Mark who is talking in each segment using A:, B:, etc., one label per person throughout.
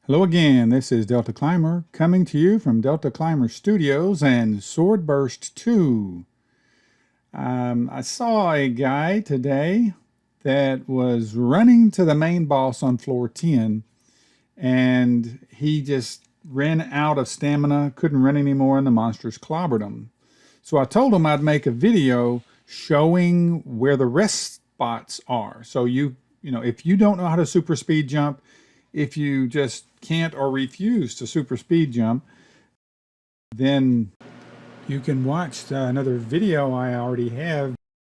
A: Hello again, this is Deltaclimber coming to you from Deltaclimber Studios and Swordburst 2. I saw a guy today that was running to the main boss on floor 10 and he just ran out of stamina, couldn't run anymore, and the monsters clobbered him. So I told him I'd make a video showing where the rest spots are. So if you don't know how to super speed jump, if you just can't or refuse to super speed jump, then you can watch another video I already have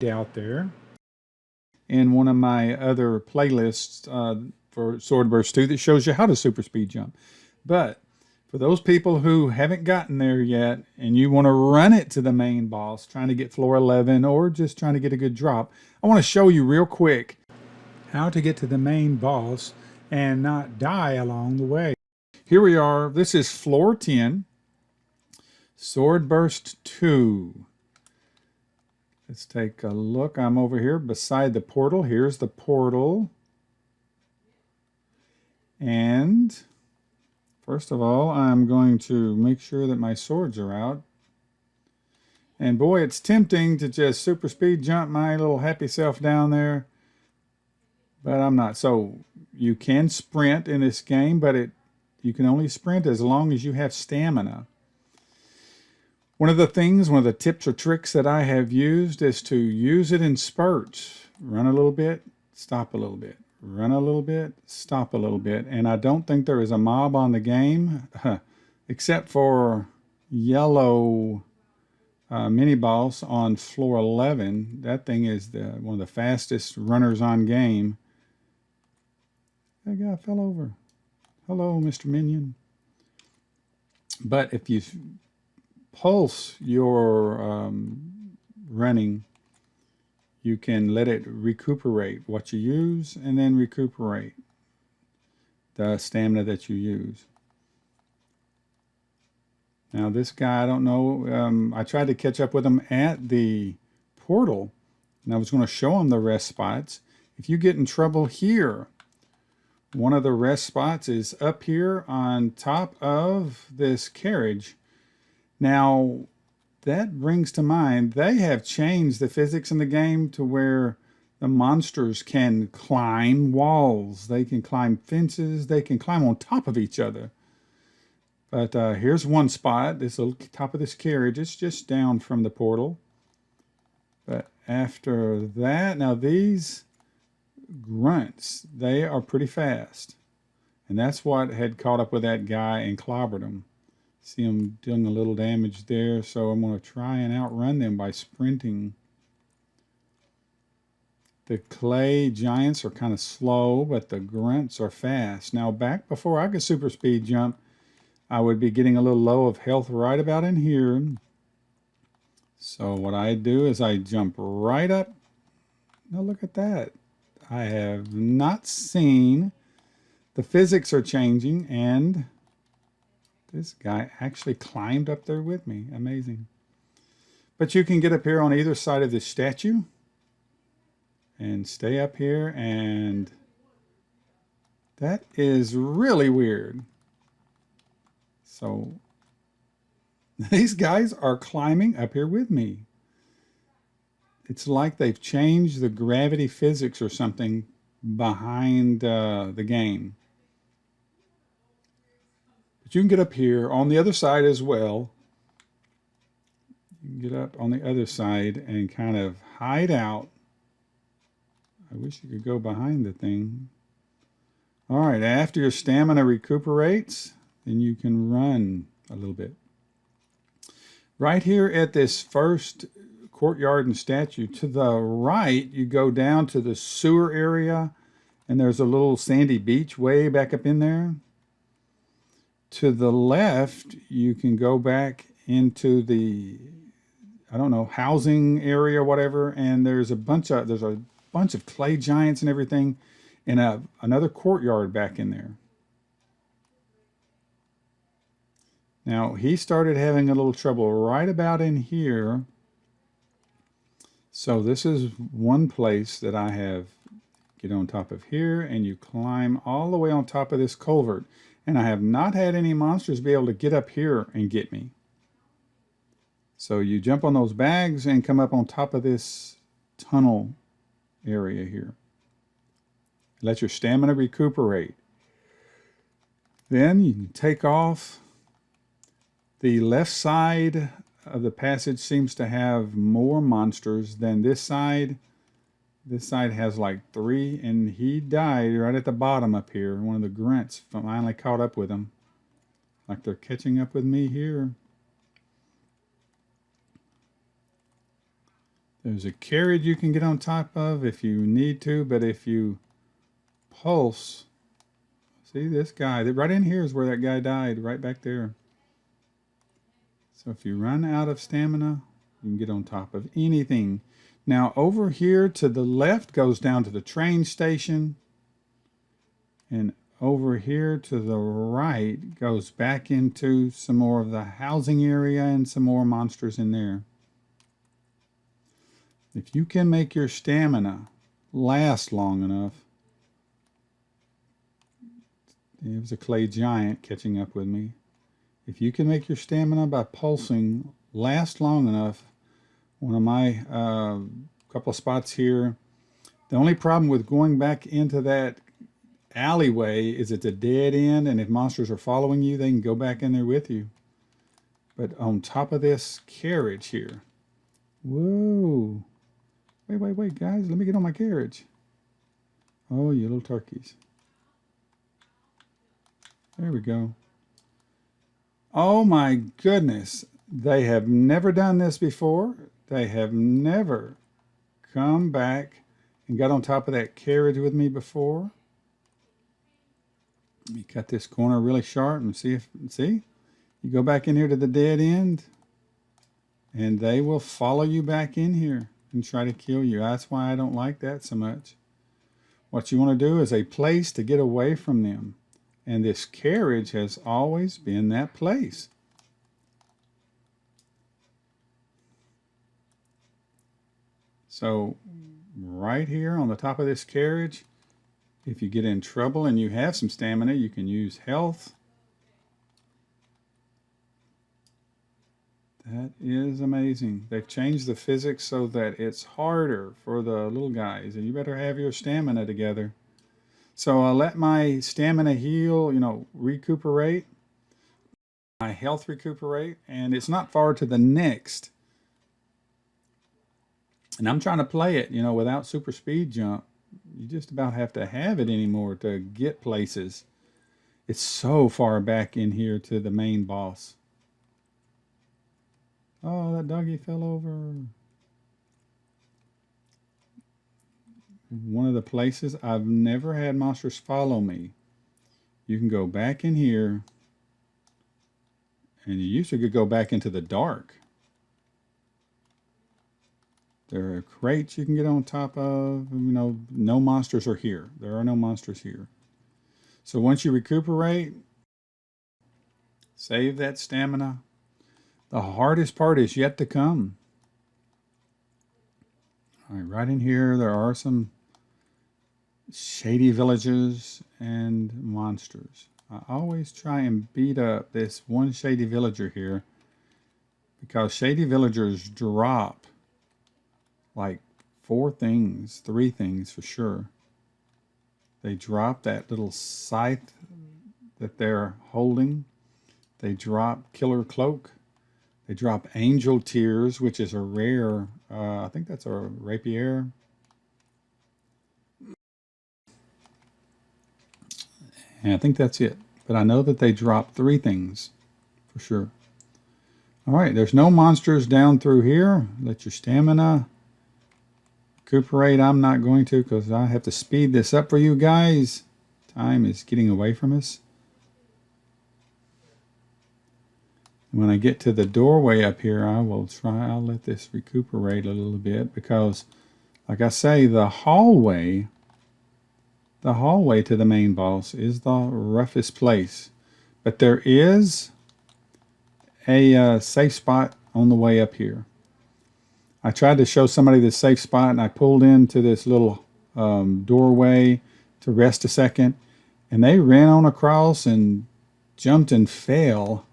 A: out there in one of my other playlists for Swordburst 2 that shows you how to super speed jump. But for those people who haven't gotten there yet and you want to run it to the main boss, trying to get floor 11 or just trying to get a good drop, I want to show you real quick how to get to the main boss and not die along the way. Here we are. This is floor 10, Swordburst 2. Let's take a look. I'm over here beside the portal. Here's the portal. And first of all, I'm going to make sure that my swords are out. And boy, it's tempting to just super speed jump my little happy self down there, but I'm not. So you can sprint in this game, but you can only sprint as long as you have stamina. One of the tips or tricks that I have used is to use it in spurts. Run a little bit, stop a little bit. Run a little bit, stop a little bit. And I don't think there is a mob on the game, except for yellow mini boss on floor 11. That thing is one of the fastest runners on game. That guy fell over. Hello, Mr. Minion. But if you pulse your running, you can let it recuperate what you use and then recuperate the stamina that you use. Now this guy, I don't know, I tried to catch up with him at the portal and I was going to show him the rest spots. If you get in trouble here, one of the rest spots is up here on top of this carriage. Now, that brings to mind, they have changed the physics in the game to where the monsters can climb walls. They can climb fences. They can climb on top of each other. But here's one spot, this little top of this carriage. It's just down from the portal. But after that, now these grunts, they are pretty fast, and that's what had caught up with that guy and clobbered him. See him doing a little damage there, so I'm going to try and outrun them by sprinting. The clay giants are kind of slow, but the grunts are fast. Now back before I could super speed jump, I would be getting a little low of health right about in here. So what I do is I jump right up. Now look at that. I have not seen. The physics are changing, and this guy actually climbed up there with me. Amazing. But you can get up here on either side of this statue and stay up here, and that is really weird. So these guys are climbing up here with me. It's like they've changed the gravity physics or something behind the game. But you can get up here on the other side as well. You can get up on the other side and kind of hide out. I wish you could go behind the thing. All right, after your stamina recuperates, then you can run a little bit. Right here at this first courtyard and statue, to the right, you go down to the sewer area, and there's a little sandy beach way back up in there. To the left, you can go back into the, I don't know, housing area or whatever, and there's a bunch of clay giants and everything, and another courtyard back in there. Now, he started having a little trouble right about in here. So this is one place that I have, get on top of here, and you climb all the way on top of this culvert. And I have not had any monsters be able to get up here and get me. So you jump on those bags and come up on top of this tunnel area here. Let your stamina recuperate. Then you can take off. The left side of the passage seems to have more monsters than this side. This side has like 3, and he died right at the bottom up here. One of the grunts finally caught up with him. Like they're catching up with me here. There's a carriage you can get on top of if you need to, but if you pulse, see this guy, right in here is where that guy died, right back there. So if you run out of stamina, you can get on top of anything. Now over here to the left goes down to the train station. And over here to the right goes back into some more of the housing area and some more monsters in there. If you can make your stamina last long enough. It was a clay giant catching up with me. If you can make your stamina by pulsing last long enough, one of my couple of spots here, the only problem with going back into that alleyway is it's a dead end, and if monsters are following you, they can go back in there with you. But on top of this carriage here, whoa, wait, guys, let me get on my carriage. Oh, you little turkeys. There we go. Oh my goodness. They have never done this before. They have never come back and got on top of that carriage with me before. Let me cut this corner really sharp and see you go back in here to the dead end and they will follow you back in here and try to kill you. That's why I don't like that so much. What you want to do is a place to get away from them. And this carriage has always been that place. So right here on the top of this carriage, if you get in trouble and you have some stamina, you can use health. That is amazing. They've changed the physics so that it's harder for the little guys, and you better have your stamina together. So I'll let my stamina heal, recuperate, my health recuperate, and it's not far to the next. And I'm trying to play it, without super speed jump. You just about have to have it anymore to get places. It's so far back in here to the main boss. Oh, that doggy fell over. One of the places I've never had monsters follow me. You can go back in here, and you used to go back into the dark. There are crates you can get on top of. No monsters are here. There are no monsters here. So once you recuperate, save that stamina. The hardest part is yet to come. All right, right in here, there are some shady villages and monsters. I always try and beat up this one shady villager here because shady villagers drop like 3 things for sure. They drop that little scythe that they're holding. They drop killer cloak. They drop angel tears, which is a rare, I think that's a rapier. And I think that's it. But I know that they drop 3 things for sure. All right, there's no monsters down through here. Let your stamina recuperate. I'm not going to because I have to speed this up for you guys. Time is getting away from us. When I get to the doorway up here, I'll let this recuperate a little bit because, like I say, the hallway to the main boss is the roughest place. But there is a safe spot on the way up here. I tried to show somebody this safe spot, and I pulled into this little doorway to rest a second, and they ran on across and jumped and fell.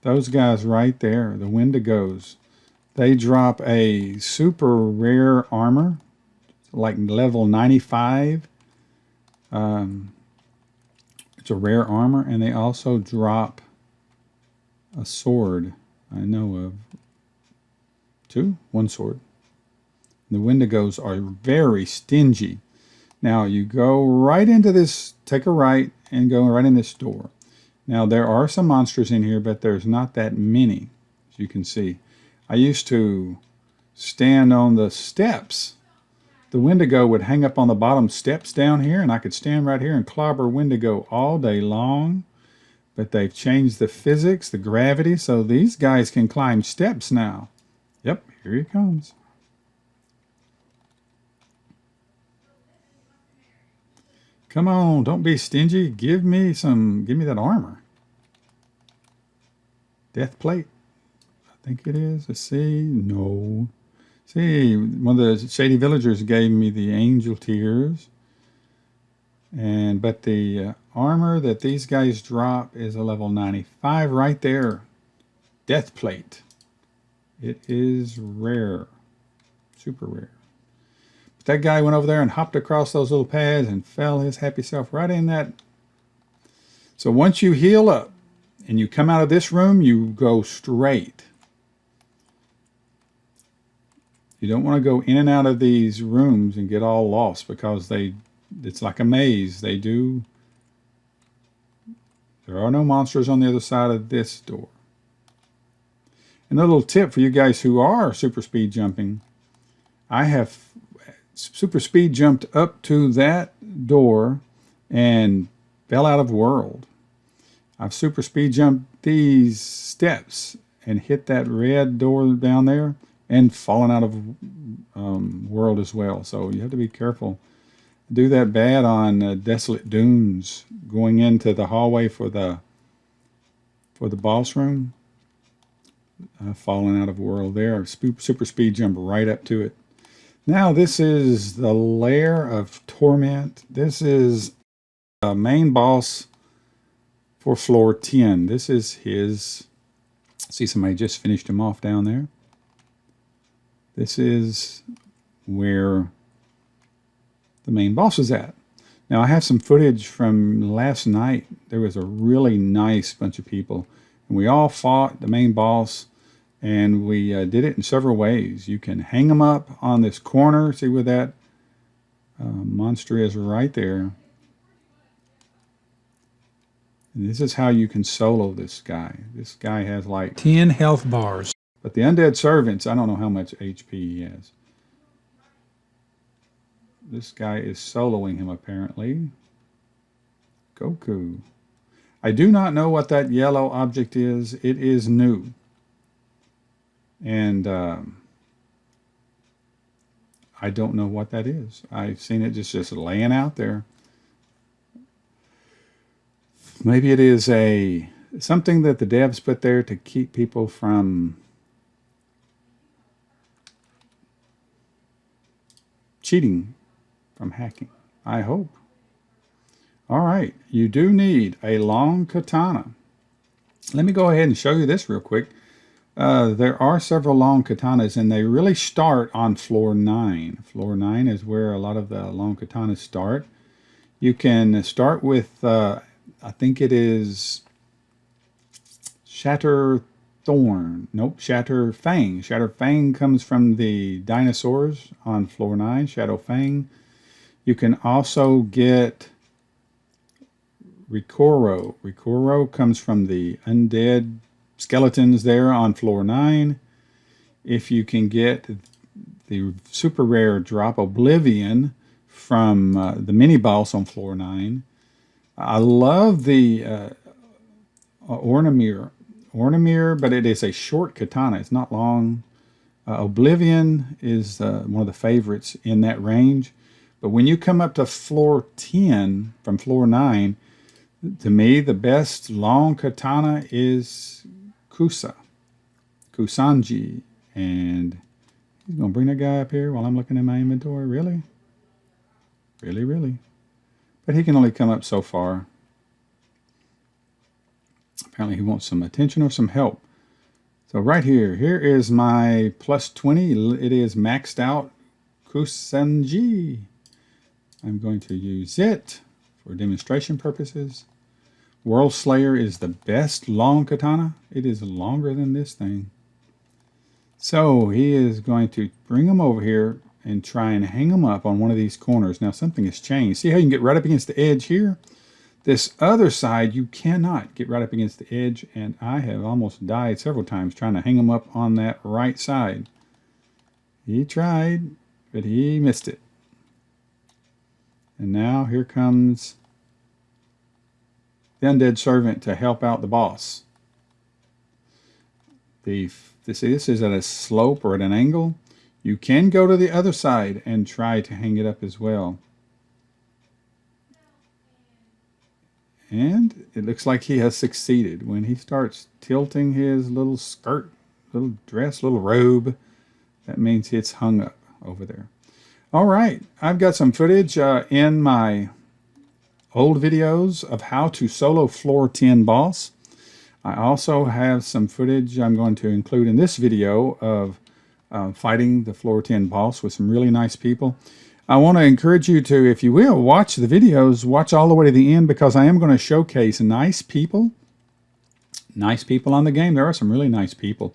A: Those guys right there, the Wendigos, they drop a super rare armor, like level 95. It's a rare armor, and they also drop a sword. I know of one sword. The Wendigos are very stingy. Now you go right into this, take a right and go right in this door. Now there are some monsters in here, but there's not that many, as you can see. I used to stand on the steps. The Wendigo would hang up on the bottom steps down here, and I could stand right here and clobber Wendigo all day long. But they've changed the physics, the gravity, so these guys can climb steps now. Yep, here he comes. Come on, don't be stingy. Give me that armor. Death plate. I think it is. Let's see. No. See, one of the shady villagers gave me the angel tears. But the armor that these guys drop is a level 95 right there. Death plate. It is rare. Super rare. But that guy went over there and hopped across those little pads and fell his happy self right in that. So once you heal up and you come out of this room, you go straight. You don't want to go in and out of these rooms and get all lost, because it's like a maze. There are no monsters on the other side of this door. And a little tip for you guys who are super speed jumping. I have super speed jumped up to that door and fell out of world. I've super speed jumped these steps and hit that red door down there and fallen out of world as well. So you have to be careful. Do that bad on Desolate Dunes, going into the hallway for the boss room. Falling out of world there. Super speed jump right up to it. Now this is the Lair of Torment. This is a main boss for floor 10. This is his. See, somebody just finished him off down there. This is where the main boss is at. Now I have some footage from last night. There was a really nice bunch of people, and we all fought the main boss, and we did it in several ways. You can hang them up on this corner. See where that monster is right there. And this is how you can solo this guy. This guy has like 10 health bars. But the undead servants, I don't know how much HP he has. This guy is soloing him apparently. Goku. I do not know what that yellow object is. It is new. And I don't know what that is. I've seen it just laying out there. Maybe it is something that the devs put there to keep people from cheating, from hacking. I hope. All right, you do need a long katana. Let me go ahead and show you this real quick. There are several long katanas, and they really start on floor 9. Floor 9 is where a lot of the long katanas start. You can start with, I think it is Shatter Thorn. Nope, Shatter Fang. Shatter Fang comes from the dinosaurs on floor 9, Shadow Fang. You can also get Rikoro. Rikoro comes from the undead skeletons there on floor 9. If you can get the super rare drop Oblivion from the mini boss on floor 9. I love the Ornamere. Ornamere, but it is a short katana. It's not long. Oblivion is one of the favorites in that range. But when you come up to floor 10 from floor 9, to me, the best long katana is Kusanji. And he's going to bring that guy up here while I'm looking at my inventory. Really? Really, really. but he can only come up so far. Apparently he wants some attention or some help. So right here is my plus 20. It is maxed out Kusanji. I'm going to use it for demonstration purposes. World Slayer is the best long katana. It is longer than this thing. So he is going to bring him over here and try and hang him up on one of these corners. Now something has changed. See how you can get right up against the edge here? This other side, you cannot get right up against the edge, and I have almost died several times trying to hang him up on that right side. He tried, but he missed it. And now here comes the undead servant to help out the boss. This is at a slope or at an angle. You can go to the other side and try to hang it up as well. And it looks like he has succeeded. When he starts tilting his little skirt, little dress, little robe, that means it's hung up over there. All right, I've got some footage in my old videos of how to solo floor 10 boss. I also have some footage I'm going to include in this video of fighting the floor 10 boss with some really nice people. I want to encourage you to, if you will, watch the videos, watch all the way to the end, because I am going to showcase nice people on the game. There are some really nice people.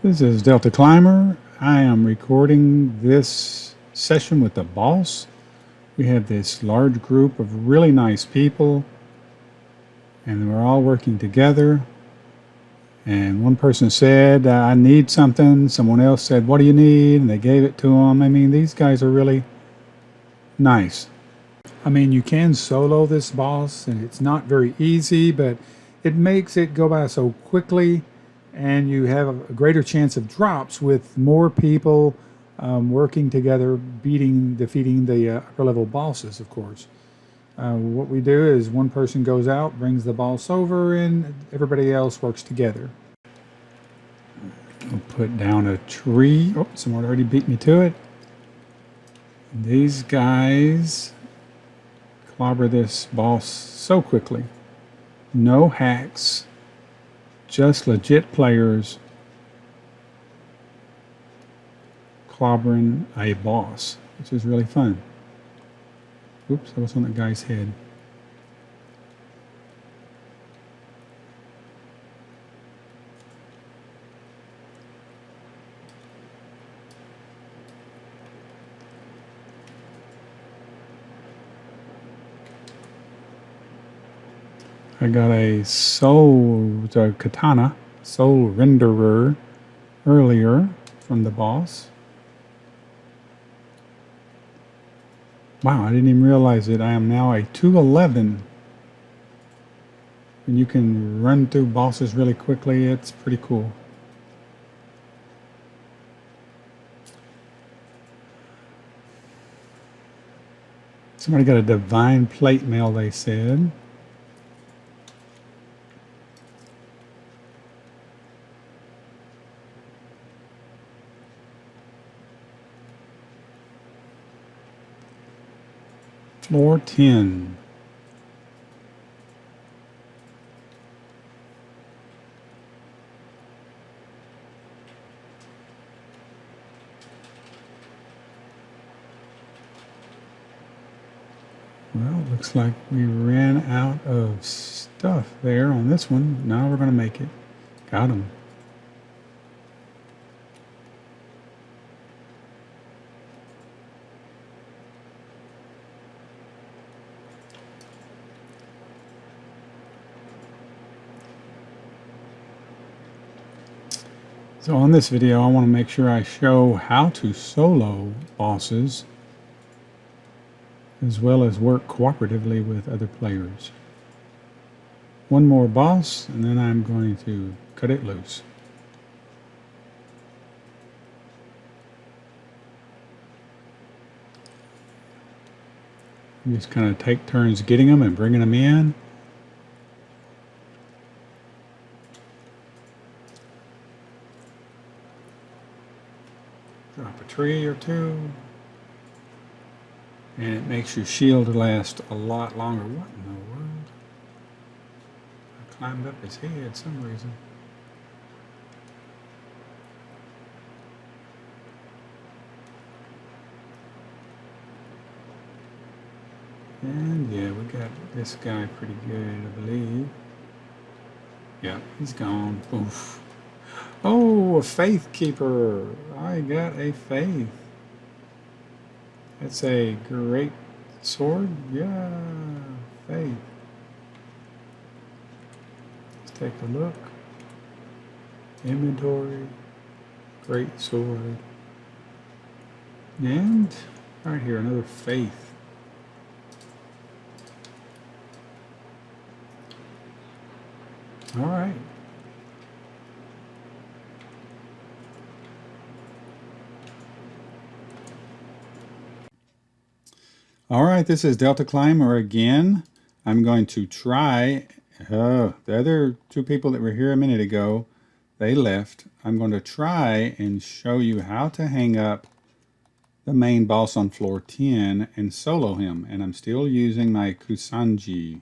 A: This is Deltaclimber. I am recording this session with the boss. We have this large group of really nice people, and we're all working together. And one person said, I need something. Someone else said, what do you need? And they gave it to them. I mean, these guys are really nice. I mean, you can solo this boss, and it's not very easy, but it makes it go by so quickly, and you have a greater chance of drops with more people working together, defeating the upper level bosses, of course. What we do is one person goes out, brings the boss over, and everybody else works together. I'll put down a tree. Oh, someone already beat me to it. These guys clobber this boss so quickly. No hacks, just legit players clobbering a boss, which is really fun. Oops, that was on that guy's head. I got a katana, soul renderer earlier from the boss. Wow, I didn't even realize it. I am now a 211. And you can run through bosses really quickly. It's pretty cool. Somebody got a divine plate mail, they said. Floor 10. Well, looks like we ran out of stuff there on this one. Now we're going to make it. Got him. So on this video, I want to make sure I show how to solo bosses as well as work cooperatively with other players. One more boss, and then I'm going to cut it loose. You just kind of take turns getting them and bringing them in. Drop a tree or two. And it makes your shield last a lot longer. What in the world? I climbed up his head for some reason. And yeah, we got this guy pretty good, I believe. Yeah, he's gone. Oof. Oh, a faith keeper. I got a faith. That's a great sword. Yeah, faith. Let's take a look. Inventory. Great sword. And right here, another faith. All right. All right, this is Deltaclimber again. I'm going to try, the other two people that were here a minute ago, they left. I'm going to try and show you how to hang up the main boss on floor 10 and solo him. And I'm still using my Kusanji.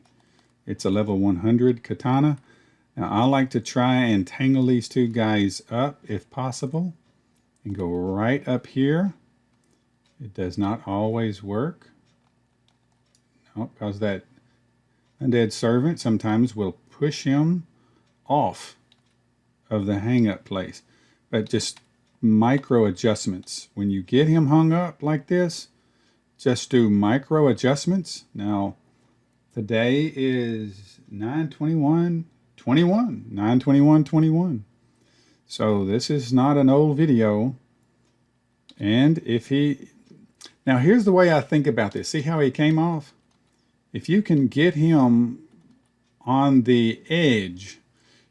A: It's a level 100 katana. Now I like to try and tangle these two guys up if possible and go right up here. It does not always work. No, because that undead servant sometimes will push him off of the hang up place. But just micro adjustments. When you get him hung up like this, just do micro adjustments. Now today is 9/21/21. 9/21/21. So this is not an old video. And if he, now here's the way I think about this. See how he came off? If you can get him on the edge,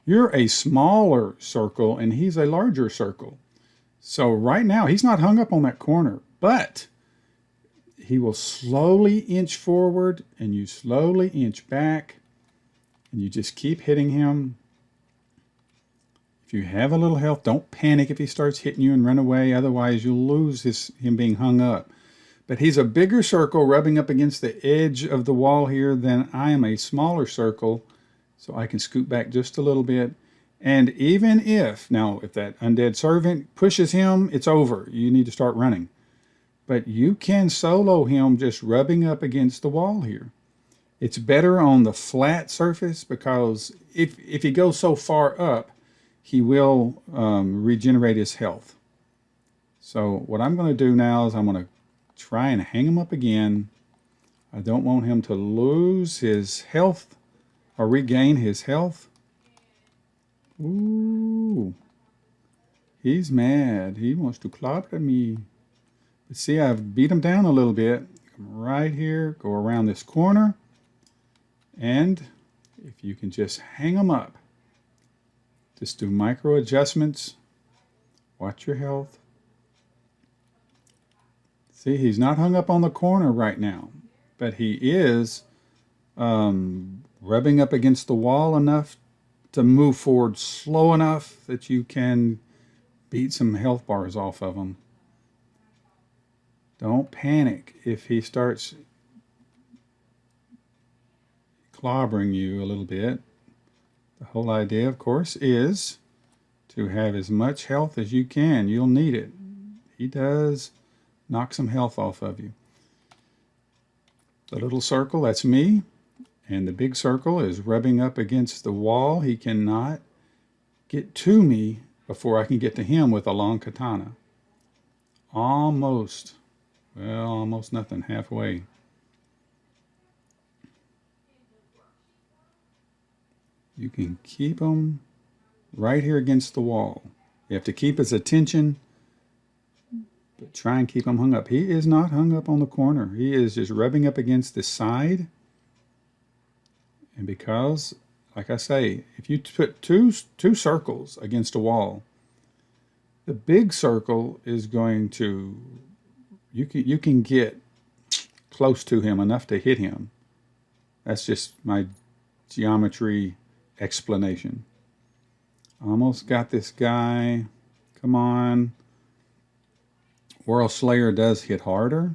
A: you're a smaller circle and he's a larger circle. So right now he's not hung up on that corner, but he will slowly inch forward and you slowly inch back and you just keep hitting him. If you have a little health, don't panic if he starts hitting you and run away. Otherwise you'll lose him being hung up. But he's a bigger circle rubbing up against the edge of the wall here than I am a smaller circle. So I can scoot back just a little bit. And even if, now if that undead servant pushes him, it's over. You need to start running. But you can solo him just rubbing up against the wall here. It's better on the flat surface because if he goes so far up, he will regenerate his health. So what I'm going to do now is I'm going to try and hang him up again. I don't want him to lose his health or regain his health. Ooh, he's mad. He wants to clobber me. But see, I've beat him down a little bit. Come right here, go around this corner. And if you can just hang him up, just do micro adjustments. Watch your health. See, he's not hung up on the corner right now, but he is rubbing up against the wall enough to move forward slow enough that you can beat some health bars off of him. Don't panic if he starts clobbering you a little bit. The whole idea, of course, is to have as much health as you can. You'll need it. He does knock some health off of you. The little circle, that's me. And the big circle is rubbing up against the wall. He cannot get to me before I can get to him with a long katana. Almost. Well, almost nothing. Halfway. You can keep him right here against the wall. You have to keep his attention, but try and keep him hung up. He is not hung up on the corner. He is just rubbing up against the side. And because, like I say, if you put two circles against a wall, the big circle is going to, you can get close to him enough to hit him. That's just my geometry explanation. Almost got this guy. Come on. World Slayer does hit harder.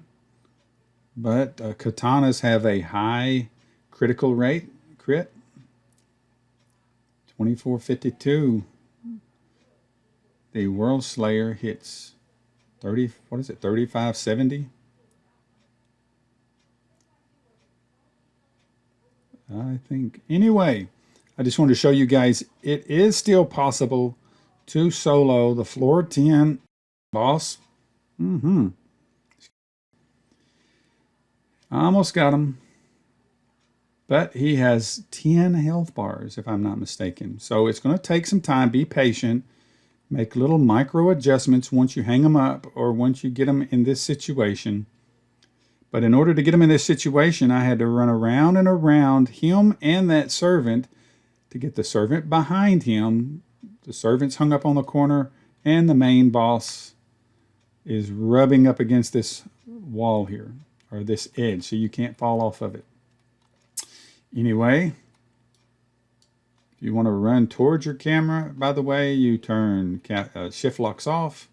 A: but katanas have a high critical rate, crit, 2452. The World Slayer hits 3570. I think. Anyway, I just wanted to show you guys it is still possible to solo the floor 10 boss. I almost got him. But he has 10 health bars, if I'm not mistaken. So it's going to take some time. Be patient. Make little micro adjustments once you hang them up or once you get them in this situation. But in order to get him in this situation, I had to run around and around him and that servant to get the servant behind him. The servant's hung up on the corner, and the main boss is rubbing up against this wall here, or this edge, so you can't fall off of it. Anyway, if you want to run towards your camera, by the way, you turn shift locks off.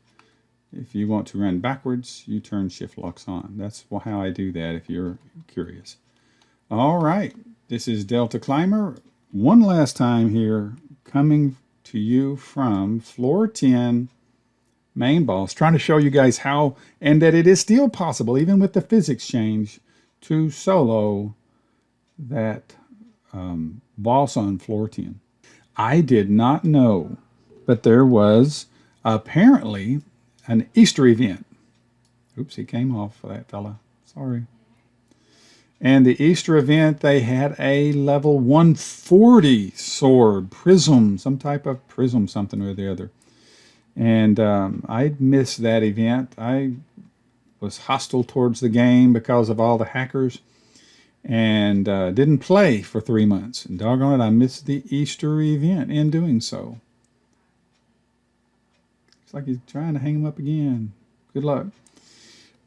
A: If you want to run backwards, you turn shift locks on. That's how I do that if you're curious. All right, this is Deltaclimber. One last time here, coming to you from floor 10 main boss, trying to show you guys how, and that it is still possible, even with the physics change, to solo that boss on floor 10. I did not know, but there was apparently an Easter event. Oops, he came off for that fella. Sorry. And the Easter event, they had a level 140 sword, prism, some type of prism, something or the other. And I missed that event. I was hostile towards the game because of all the hackers, and didn't play for 3 months. And doggone it, I missed the Easter event in doing so. It's like he's trying to hang him up again. Good luck.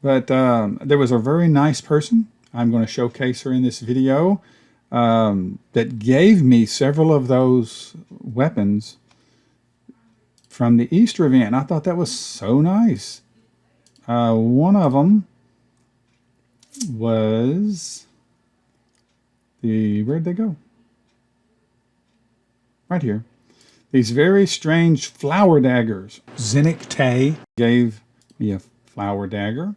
A: But there was a very nice person. I'm going to showcase her in this video that gave me several of those weapons from the Easter event. I thought that was so nice. One of them was where'd they go? Right here. These very strange flower daggers. Zinnik Tay gave me a flower dagger.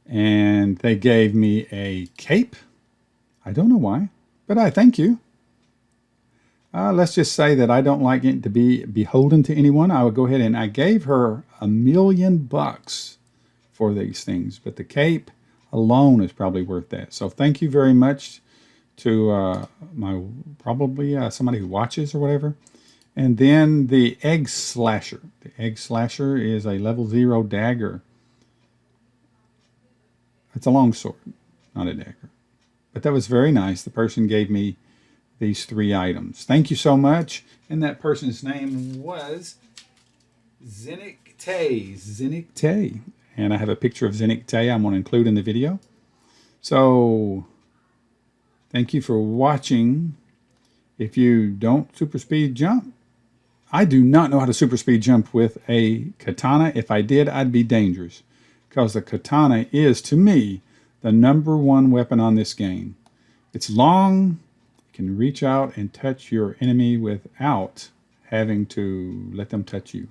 A: And they gave me a cape. I don't know why, but I thank you. Let's just say that I don't like it to be beholden to anyone. I would go ahead and I gave her $1,000,000 for these things, but the cape alone is probably worth that. So thank you very much to probably somebody who watches or whatever. And then the egg slasher. The egg slasher is a level 0 dagger. It's a long sword, not a dagger. But that was very nice. The person gave me these 3 items. Thank you so much. And that person's name was Zinnik Tay. Zinnik Tay. And I have a picture of Zinnik Tay I'm going to include in the video. So thank you for watching. If you don't super speed jump, I do not know how to super speed jump with a katana. If I did, I'd be dangerous, because the katana is, to me, the #1 weapon on this game. It's long, you can reach out and touch your enemy without having to let them touch you.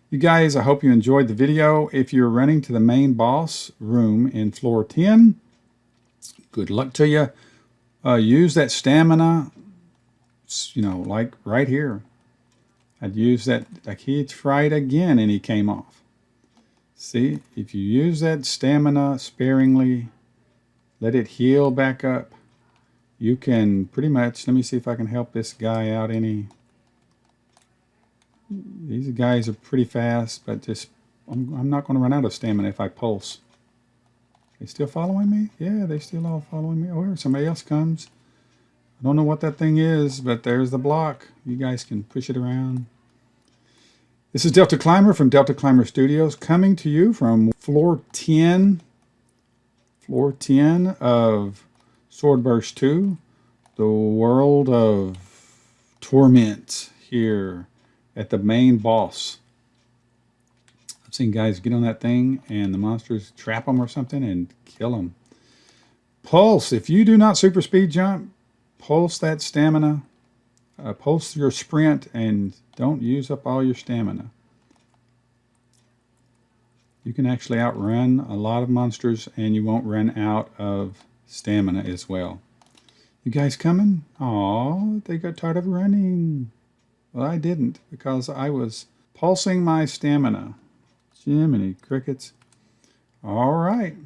A: You guys, I hope you enjoyed the video. If you're running to the main boss room in floor 10, good luck to you. Use that stamina, you know, like right here. I'd use that, like he tried again and he came off. See, if you use that stamina sparingly, let it heal back up, you can pretty much, let me see if I can help this guy out any. These guys are pretty fast, but just, I'm not going to run out of stamina if I pulse. They still following me? Yeah, they still all following me. Oh, here, somebody else comes. I don't know what that thing is, but there's the block. You guys can push it around. This is Deltaclimber from Deltaclimber Studios, coming to you from floor 10 of Swordburst 2, the world of torment here at the main boss. Seen guys get on that thing and the monsters trap them or something and kill them. Pulse. If you do not super speed jump, pulse that stamina. Pulse your sprint and don't use up all your stamina. You can actually outrun a lot of monsters and you won't run out of stamina as well. You guys coming? Aw, they got tired of running. Well, I didn't because I was pulsing my stamina. Jiminy crickets. All right.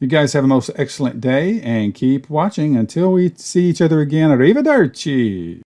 A: You guys have a most excellent day and keep watching until we see each other again. Arrivederci.